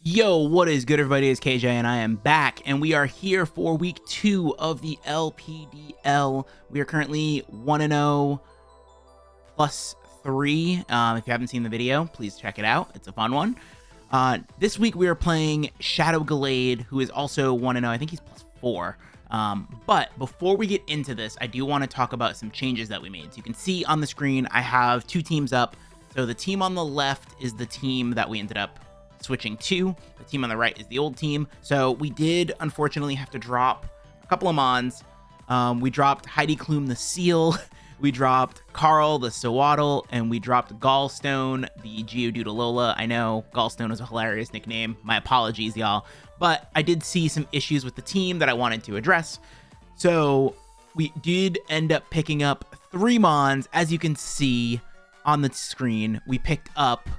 Yo, what is good, everybody? It's KJ, and I am back, and we are here for week 2 of the LPDL. We are currently 1-0 plus 3. If you haven't seen the video, please check it out. It's a fun one. This week we are playing Shadow Glade, who is also 1-0. I think he's plus 4. But before we get into this, I do want to talk about some changes that we made. So you can see on the screen, I have 2 teams up. So the team on the left is the team that we ended up switching to. The team on the right is the old team. So we did unfortunately have to drop a couple of mons. We dropped Heidi Klum the Seal, we dropped Carl the Sawaddle, and we dropped Gallstone the Geodude Lola. I know Gallstone is a hilarious nickname. My apologies, y'all. But I did see some issues with the team that I wanted to address. So we did end up picking up 3 mons. As you can see on the screen, we picked up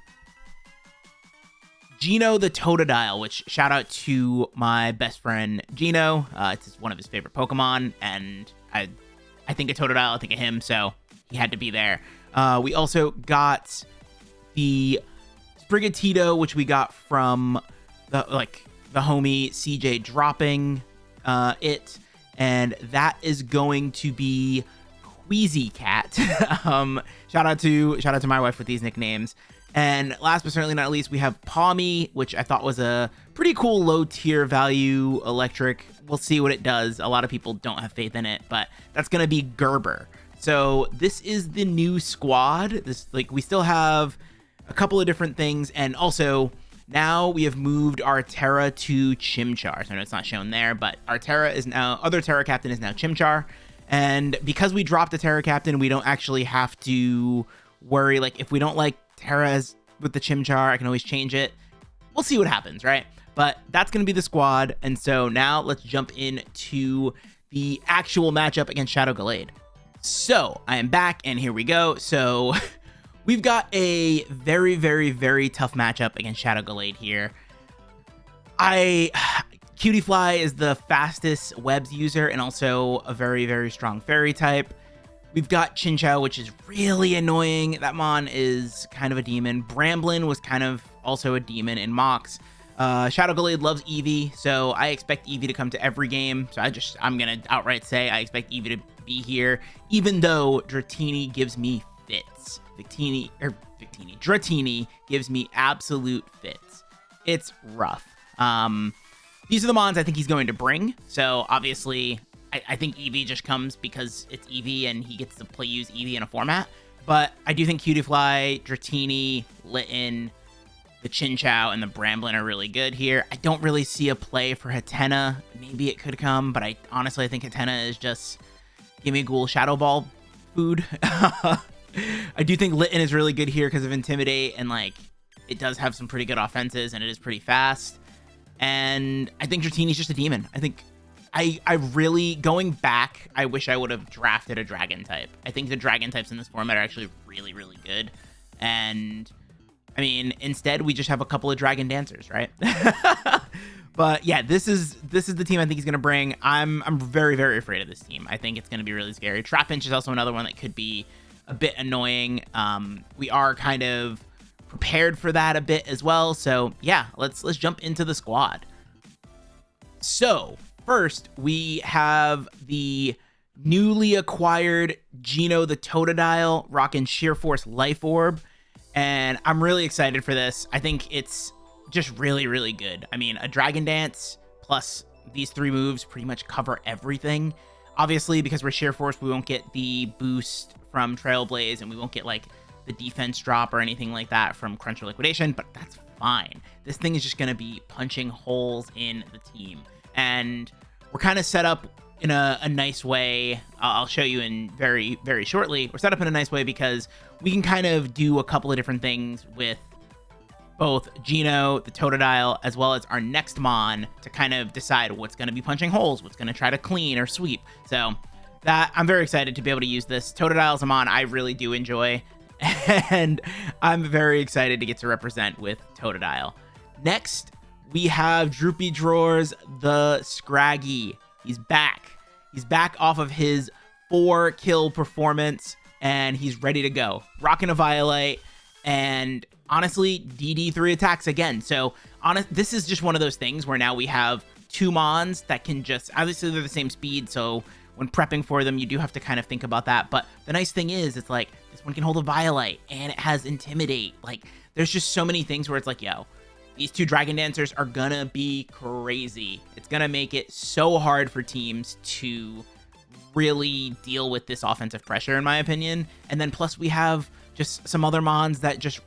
Gino the Totodile, which shout out to my best friend Gino. It's one of his favorite Pokemon, and I think of Totodile, I think of him, so he had to be there. We also got the Sprigatito, which we got from the homie CJ dropping it, and that is going to be Queasy Cat. Shout out to my wife with these nicknames. And last but certainly not least, we have Palmy, which I thought was a pretty cool low tier value electric. We'll see what it does. A lot of people don't have faith in it, but that's going to be Gerber. So this is the new squad. We still have a couple of different things. And also now we have moved our Terra to Chimchar. So I know it's not shown there, but our Terra is now, other Terra Captain is now Chimchar. And because we dropped a Terra Captain, we don't actually have to worry. Like if we don't like Terra's with the Chimchar, I can always change it. We'll see what happens, right? But that's going to be the squad. And so now let's jump into the actual matchup against Shadow Glade. So I am back, and here we go. So we've got a very, very, very tough matchup against Shadow Glade here. Cutiefly is the fastest webs user and also a very, very strong fairy type. We've got Chinchou, which is really annoying. That mon is kind of a demon. Bramblin was kind of also a demon in Mox. Shadow Glade loves Eevee, so I expect Eevee to come to every game. So I'm going to outright say I expect Eevee to be here, even though Dratini gives me fits. Dratini gives me absolute fits. It's rough. These are the mons I think he's going to bring. So obviously I think Eevee just comes because it's Eevee and he gets to use Eevee in a format. But I do think Cutiefly, Dratini, Litten, the Chinchou, and the Bramblin are really good here. I don't really see a play for Hatena. Maybe it could come, but I think Hatena is just give me Ghoul Shadow Ball food. I do think Litten is really good here because of Intimidate, and it does have some pretty good offenses, and it is pretty fast. And I think Dratini's just a demon. I think I really, going back, I wish I would have drafted a dragon type. I think the dragon types in this format are actually really, really good. And I mean, instead we just have a couple of dragon dancers, right? But yeah, this is the team I think he's gonna bring. I'm very, very afraid of this team. I think it's gonna be really scary. Trapinch is also another one that could be a bit annoying. We are kind of prepared for that a bit as well. So yeah, let's jump into the squad. So first, we have the newly acquired Gino the Totodile rocking Sheer Force Life Orb, and I'm really excited for this. I think it's just really, really good. I mean, a Dragon Dance plus these 3 moves pretty much cover everything. Obviously, because we're Sheer Force, we won't get the boost from Trailblaze, and we won't get the defense drop or anything like that from Crunch or Liquidation, but that's fine. This thing is just going to be punching holes in the team. And we're kind of set up in a nice way. I'll show you in very, very shortly. We're set up in a nice way because we can kind of do a couple of different things with both Gino, the Totodile, as well as our next mon to kind of decide what's going to be punching holes, what's going to try to clean or sweep. So that I'm very excited to be able to use this. Totodile is a mon I really do enjoy, and I'm very excited to get to represent with Totodile. Next, we have Droopy Drawers the Scraggy. He's back. He's back off of his 4-kill performance, and he's ready to go. Rocking a Violite, and honestly, DD3 attacks again. So this is just one of those things where now we have 2 mons that can just, obviously they're the same speed, so when prepping for them, you do have to kind of think about that. But the nice thing is, it's like, this one can hold a Violite, and it has Intimidate. Like, there's just so many things where it's like, yo, these 2 Dragon Dancers are gonna be crazy. It's gonna make it so hard for teams to really deal with this offensive pressure, in my opinion. And then plus we have just some other mons that just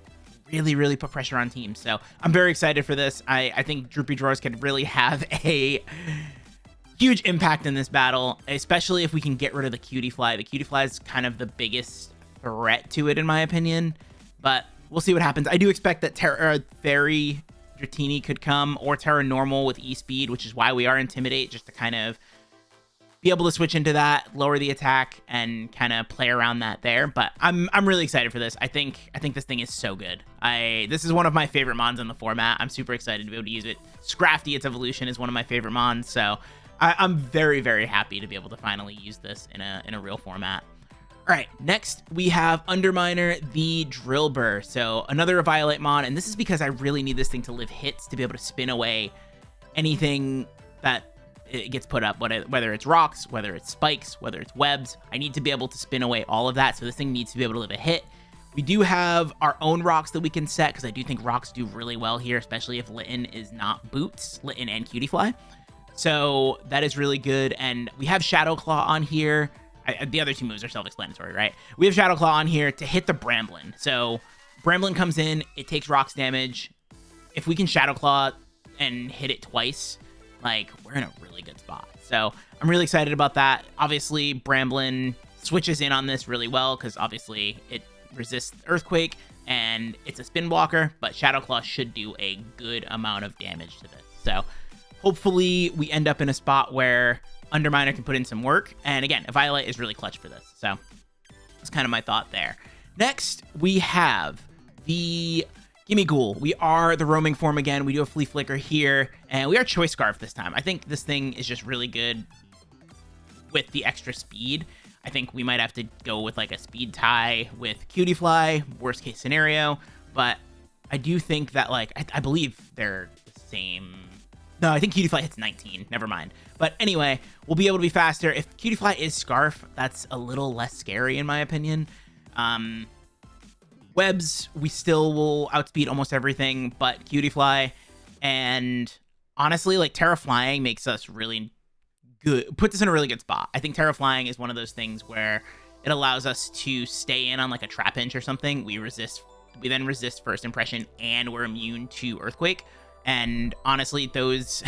really put pressure on teams. So I'm very excited for this. I think Droopy Drawers could really have a huge impact in this battle, especially if we can get rid of the Cutie Fly. The Cutie Fly is kind of the biggest threat to it, in my opinion, but we'll see what happens. I do expect that Fairy Dratini could come, or Terra Normal with E-Speed, which is why we are Intimidate, just to kind of be able to switch into that, lower the attack, and kind of play around that there. But I'm really excited for this. I think this thing is so good. This is one of my favorite mons in the format. I'm super excited to be able to use it. Scrafty, its evolution, is one of my favorite mons, so I'm very happy to be able to finally use this in a real format. All right, next we have Underminer, the Drill Burr. So another Violate mon, and this is because I really need this thing to live hits to be able to spin away anything that it gets put up, whether it's rocks, whether it's spikes, whether it's webs. I need to be able to spin away all of that, so this thing needs to be able to live a hit. We do have our own rocks that we can set, because I do think rocks do really well here, especially if Litten is not boots, Litten and Cutie Fly. So that is really good. And we have Shadow Claw on here. The other 2 moves are self-explanatory, right? We have Shadow Claw on here to hit the Bramblin. So Bramblin comes in, it takes rocks damage. If we can Shadow Claw and hit it twice, like, we're in a really good spot. So I'm really excited about that. Obviously, Bramblin switches in on this really well, because obviously it resists Earthquake and it's a spin blocker, but Shadow Claw should do a good amount of damage to this. So hopefully we end up in a spot where Underminer can put in some work. And again, a Violet is really clutch for this. So that's kind of my thought there. Next, we have the Gimme Ghoul. We are the roaming form again. We do a Flea Flicker here, and we are Choice Scarf this time. I think this thing is just really good with the extra speed. I think we might have to go with like a speed tie with Cutie Fly, worst case scenario. But I do think that, like, I believe they're the same. No, I think Cutie Fly hits 19. Never mind. But anyway, we'll be able to be faster. If Cutie Fly is Scarf, that's a little less scary in my opinion. Webs, we still will outspeed almost everything but Cutie Fly. And honestly, like, Terra Flying makes us really good, puts us in a really good spot. I think Terra Flying is one of those things where it allows us to stay in on like a Trap Inch or something. We then resist First Impression, and we're immune to Earthquake. And honestly, those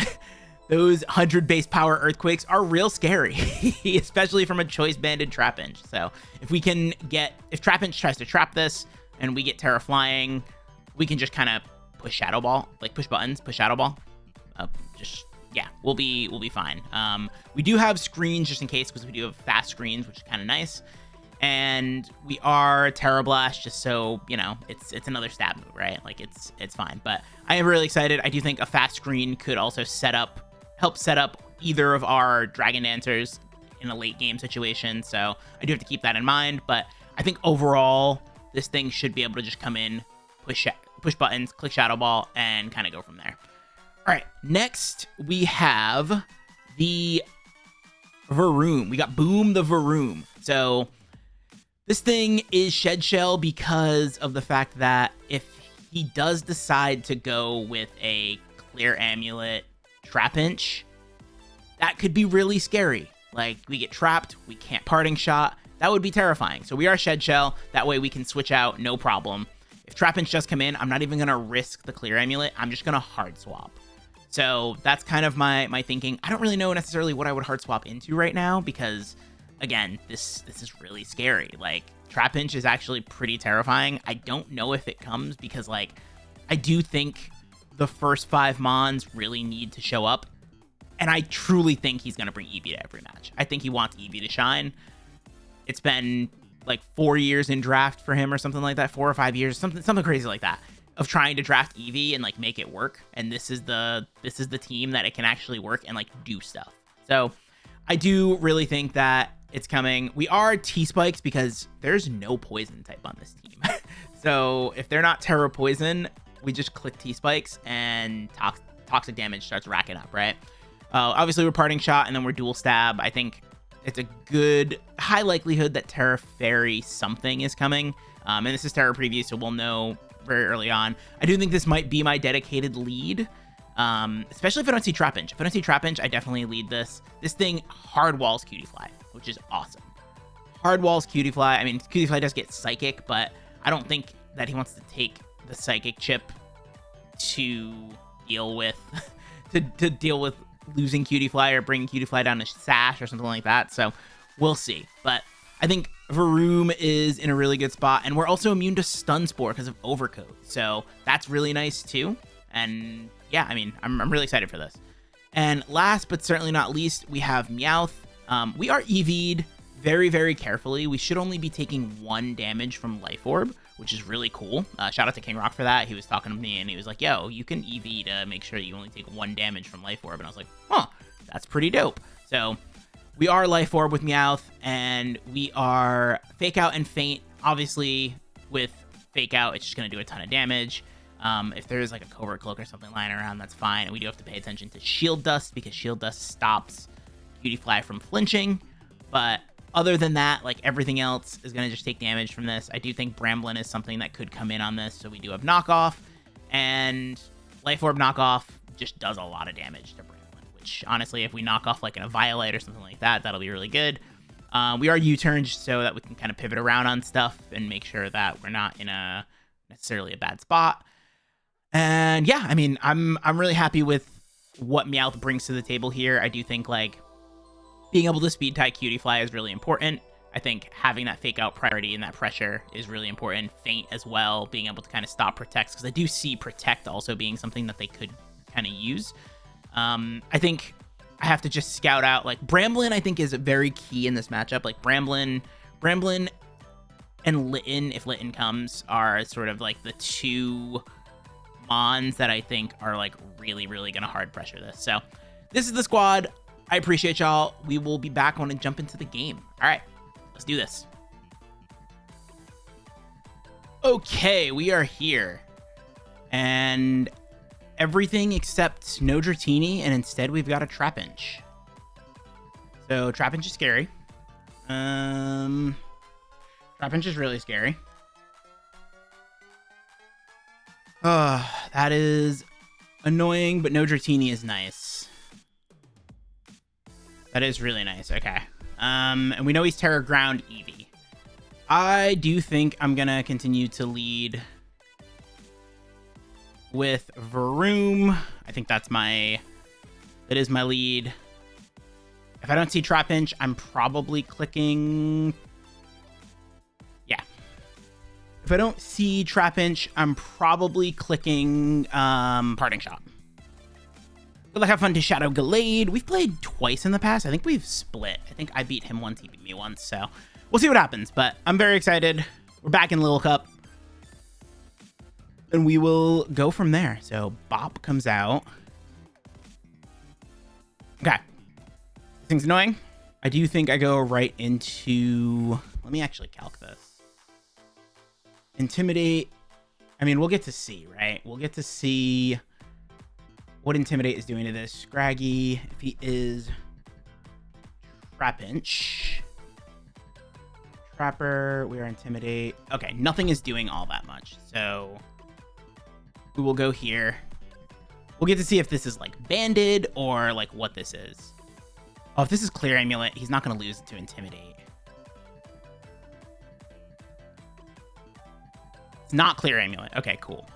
100 base power Earthquakes are real scary, especially from a choice banded Trap Inch. So if Trap Inch tries to trap this and we get Terra Flying, we can just kind of push Shadow Ball, like push buttons, push Shadow Ball. Yeah, we'll be fine. We do have screens just in case, because we do have fast screens, which is kind of nice. And we are Terra Blast, just so, you know, it's another stab move, right? Like, it's fine. But I am really excited. I do think a fast screen could also help set up either of our Dragon Dancers in a late game situation. So I do have to keep that in mind. But I think overall, this thing should be able to just come in, push buttons, click Shadow Ball, and kind of go from there. All right, next we have the Varoom. We got Boom the Varoom. So this thing is Shed Shell because of the fact that if he does decide to go with a Clear Amulet Trap Inch, that could be really scary. Like, we get trapped, we can't Parting Shot. That would be terrifying. So we are Shed Shell. That way we can switch out, no problem. If Trap Inch does come in, I'm not even going to risk the Clear Amulet. I'm just going to hard swap. So that's kind of my thinking. I don't really know necessarily what I would hard swap into right now, because again, this is really scary. Like, Trap Inch is actually pretty terrifying. I don't know if it comes, because like, I do think the first 5 mons really need to show up. And I truly think he's going to bring Eevee to every match. I think he wants Eevee to shine. It's been like 4 years in draft for him or something like that. 4 or 5 years, something crazy like that, of trying to draft Eevee and like make it work. And this is the team that it can actually work and like do stuff. So I do really think that it's coming. We are T-Spikes because there's no poison type on this team. So if they're not Terra Poison, we just click T-Spikes and toxic damage starts racking up, right? Obviously, we're Parting Shot and then we're Dual Stab. I think it's a good, high likelihood that Terra Fairy something is coming. And this is Terra Preview, so we'll know very early on. I do think this might be my dedicated lead, especially if I don't see Trapinch. If I don't see Trapinch, I definitely lead this. This thing hard walls Cutiefly, which is awesome. Hard walls Cutiefly. I mean, Cutiefly does get Psychic, but I don't think that he wants to take the Psychic chip to deal with to deal with losing Cutiefly or bringing Cutiefly down to Sash or something like that. So we'll see. But I think Varoom is in a really good spot, and we're also immune to Stun Spore because of Overcoat. So that's really nice too. And yeah, I mean, I'm really excited for this. And last but certainly not least, we have Meowth. We are EV'd very, very carefully. We should only be taking 1 damage from Life Orb, which is really cool. Shout out to King Rock for that. He was talking to me and he was like, yo, you can EV to make sure you only take 1 damage from Life Orb. And I was like, huh, that's pretty dope. So we are Life Orb with Meowth, and we are Fake Out and Faint. Obviously, with Fake Out, it's just going to do a ton of damage. If there's like a Covert Cloak or something lying around, that's fine. And we do have to pay attention to Shield Dust because Shield Dust stops Cutiefly from flinching. But other than that, like everything else is going to just take damage from this. I do think Bramblin is something that could come in on this. So we do have Knockoff, and Life Orb Knockoff just does a lot of damage to Bramblin, which honestly, if we knock off like in a Violet or something like that, that'll be really good. We are U-turned so that we can kind of pivot around on stuff and make sure that we're not in a necessarily a bad spot. And yeah, I mean, I'm really happy with what Meowth brings to the table here. I do think like being able to speed tie Cutiefly is really important. I think having that Fake Out priority and that pressure is really important. Faint as well, being able to kind of stop Protects, because I do see Protect also being something that they could kind of use. I think I have to just scout out, like, Bramblin, I think, is very key in this matchup. Like, Bramblin and Litten, if Litten comes, are sort of like the 2 Mons that I think are, like, really, really going to hard pressure this. So, this is the squad. I appreciate y'all. We will be back on and jump into the game. All right, let's do this. Okay, we are here. And everything except no Dratini, and instead we've got a Trapinch. So Trapinch is scary. Trapinch is really scary. That is annoying, but no Dratini is nice. That is really nice. Okay. And we know he's Terra Ground Eevee. I do think I'm gonna continue to lead with Varoom. I think that is my lead. If I don't see Trapinch, I'm probably clicking. Yeah. If I don't see Trapinch, I'm probably clicking Parting Shot. Good luck, have fun to Shadow Gallade. We've played twice in the past. I think we've split. I think I beat him once, he beat me once. So we'll see what happens. But I'm very excited. We're back in Little Cup. And we will go from there. So Bop comes out. Okay. This thing's annoying. I do think I go right into... Let me actually calc this. Intimidate. I mean, we'll get to see, right? We'll get to see what Intimidate is doing to this. Scraggy, if he is Trapinch. Trapper, we are Intimidate. Okay, nothing is doing all that much. So we will go here. We'll get to see if this is like banded or like what this is. Oh, if this is Clear Amulet, he's not going to lose it to Intimidate. It's not Clear Amulet. Okay, cool.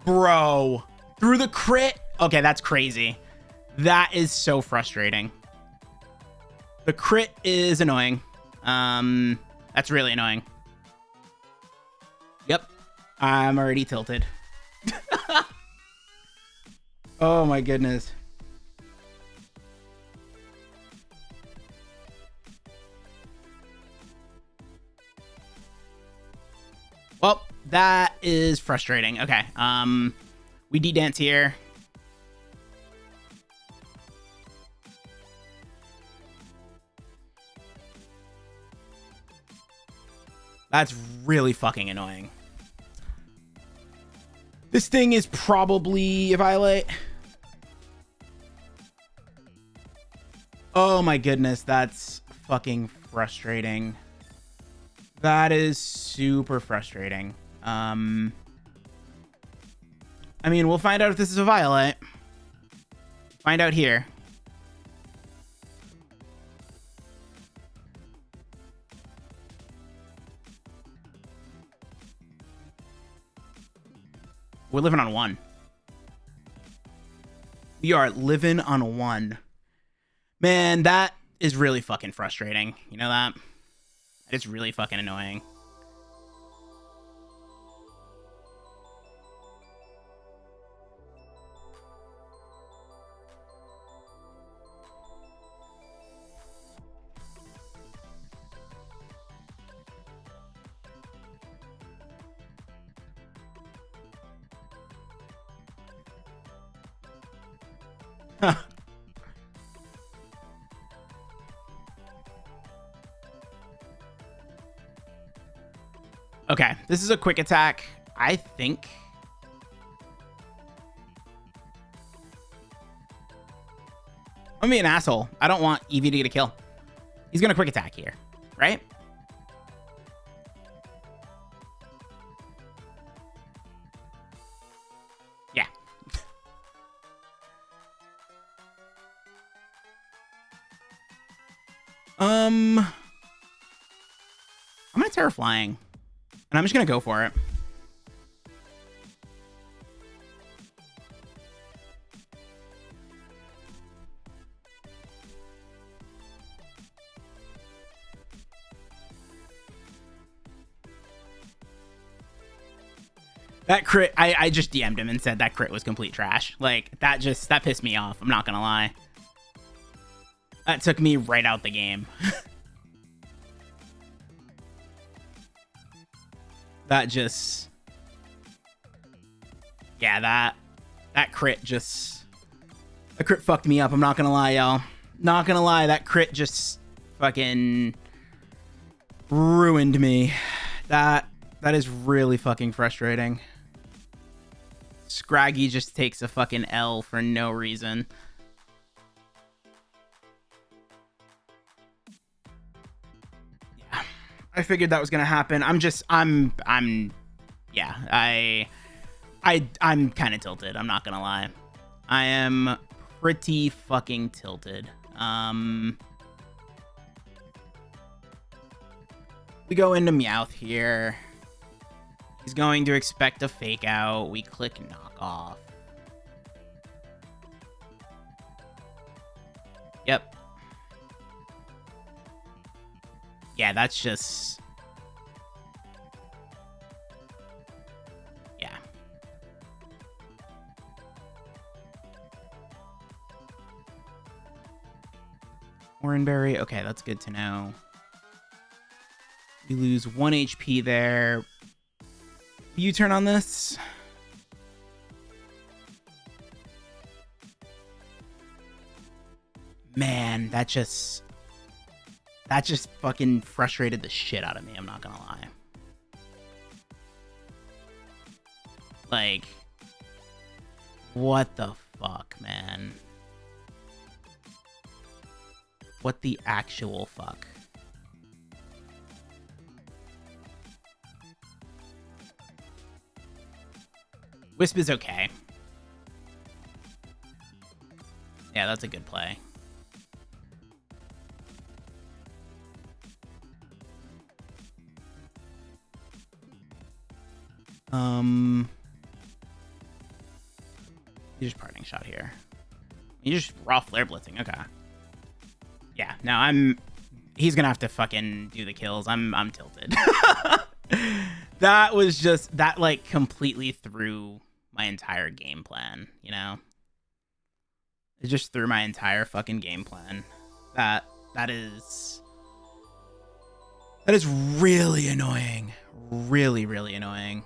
Bro, through the crit. Okay, that's crazy. That is so frustrating. The crit is annoying. That's really annoying. Yep, I'm already tilted. Oh my goodness. Well, that is frustrating. Okay, we D-dance here. That's really fucking annoying. This thing is probably a Violet. Oh my goodness, that's fucking frustrating. That is super frustrating. I mean, we'll find out if this is a Violet. Find out here. We're living on 1. We are living on 1. Man, that is really fucking frustrating. You know that? It's really fucking annoying. Okay, this is a quick attack. I think. I'm gonna be an asshole. I don't want Eevee to get a kill. He's gonna quick attack here, right? Yeah. I'm gonna Terra Flying. And I'm just going to go for it. That crit, I just DM'd him and said that crit was complete trash. Like, that pissed me off. I'm not going to lie. That took me right out the game. That just, yeah, that crit just, that crit fucked me up. I'm not gonna lie, y'all. Not gonna lie, that crit just fucking ruined me. That is really fucking frustrating. Scraggy just takes a fucking L for no reason. I figured that was gonna happen. I'm kind of tilted. I'm not gonna lie. I am pretty fucking tilted. We go into Meowth here. He's going to expect a fake out. We click knock off. Yep. Yeah, that's just... Yeah. Oranberry. Okay, that's good to know. We lose 1 HP there. U-turn on this. Man, that just fucking frustrated the shit out of me, I'm not gonna lie. Like, what the fuck, man? What the actual fuck? Wisp is okay. Yeah, that's a good play. You just parting shot here. You just raw flare blitzing. Okay. Yeah. No, he's gonna have to fucking do the kills. I'm tilted. That was just that like completely threw my entire game plan. You know, it just threw my entire fucking game plan. That is really annoying. Really, really annoying.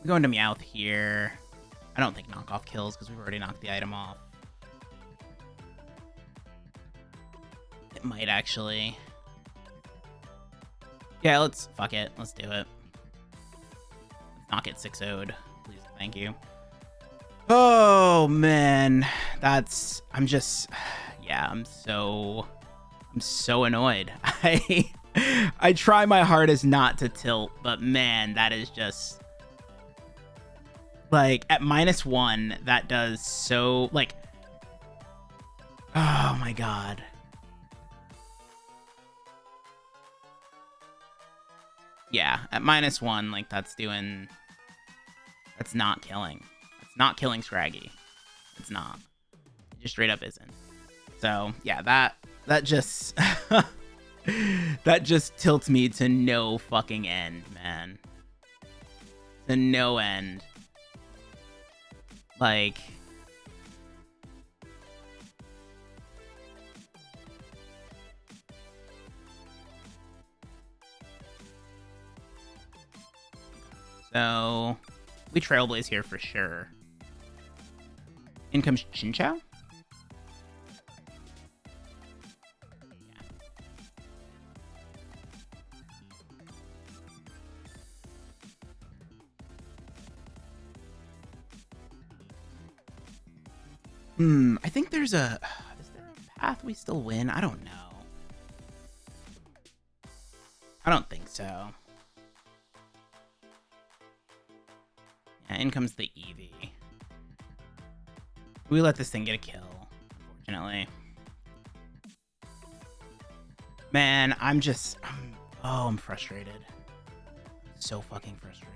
We go into Meowth here. I don't think knockoff kills because we've already knocked the item off. It might actually. Yeah, let's fuck it. Let's do it. Let's not get 6-0'd. Please, thank you. Oh man, I'm so annoyed. I try my hardest not to tilt, but man, that is just like at -1, that does so like, oh my God. Yeah, at -1, like that's not killing. It's not killing Scraggy. It's not. It just straight up isn't. So yeah, that just that just tilts me to no fucking end, man. To no end. Like, so we Trailblaze here for sure. In comes Chinchou. I think is there a path we still win? I don't know. I don't think so. Yeah, in comes the Eevee. We let this thing get a kill, unfortunately. Man, I'm frustrated. So fucking frustrated.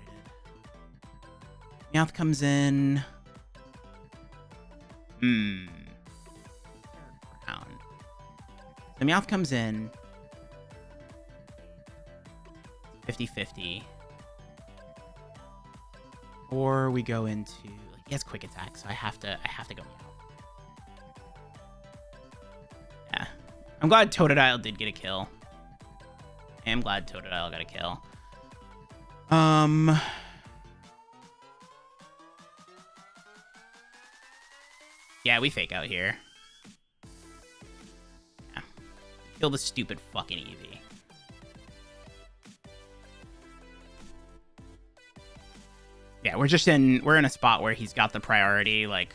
Meowth comes in. Round. The Meowth comes in. 50-50. Or we go into, like, he has quick attack, so I have to go Meowth. Yeah. I'm glad Totodile did get a kill. I am glad Totodile got a kill. Yeah, we fake out here. Yeah. Kill the stupid fucking Eevee. Yeah, we're in a spot where he's got the priority. Like,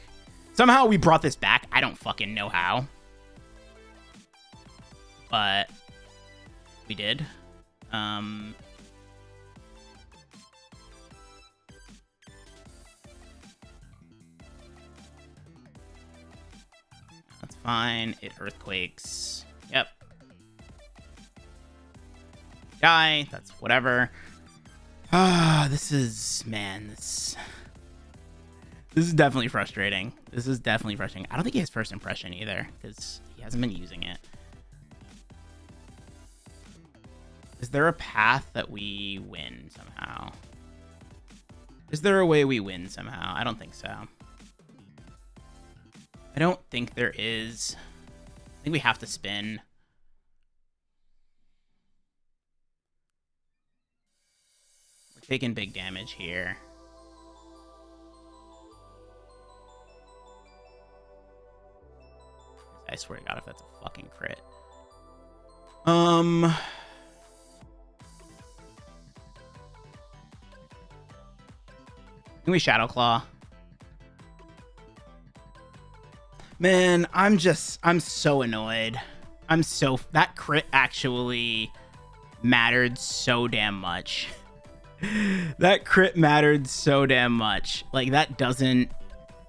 somehow we brought this back. I don't fucking know how. But we did. That's fine. It earthquakes. Yep. Die. That's whatever. This is definitely frustrating. This is definitely frustrating. I don't think he has first impression either, because he hasn't been using it. Is there a path that we win somehow? Is there a way we win somehow? I don't think so. I don't think there is. I think we have to spin. We're taking big damage here. I swear to God, if that's a fucking crit. Can we Shadow Claw? Man, I'm so annoyed. That crit actually mattered so damn much. That crit mattered so damn much. Like, nothing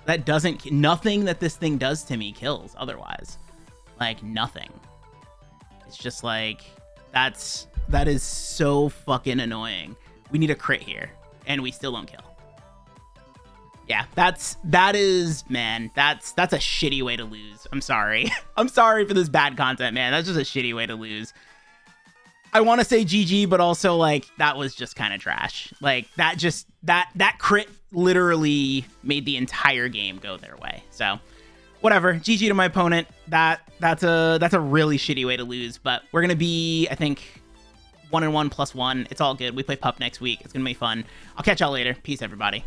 that this thing does to me kills otherwise. Like, nothing. It's just like, that is so fucking annoying. We need a crit here, and we still don't kill. Yeah, that's a shitty way to lose. I'm sorry. I'm sorry for this bad content, man. That's just a shitty way to lose. I want to say GG, but also, like, that was just kind of trash. Like, that crit literally made the entire game go their way. So, whatever. GG to my opponent. That's a really shitty way to lose, but we're going to be, I think, 1-1 +1. It's all good. We play Pup next week. It's going to be fun. I'll catch y'all later. Peace, everybody.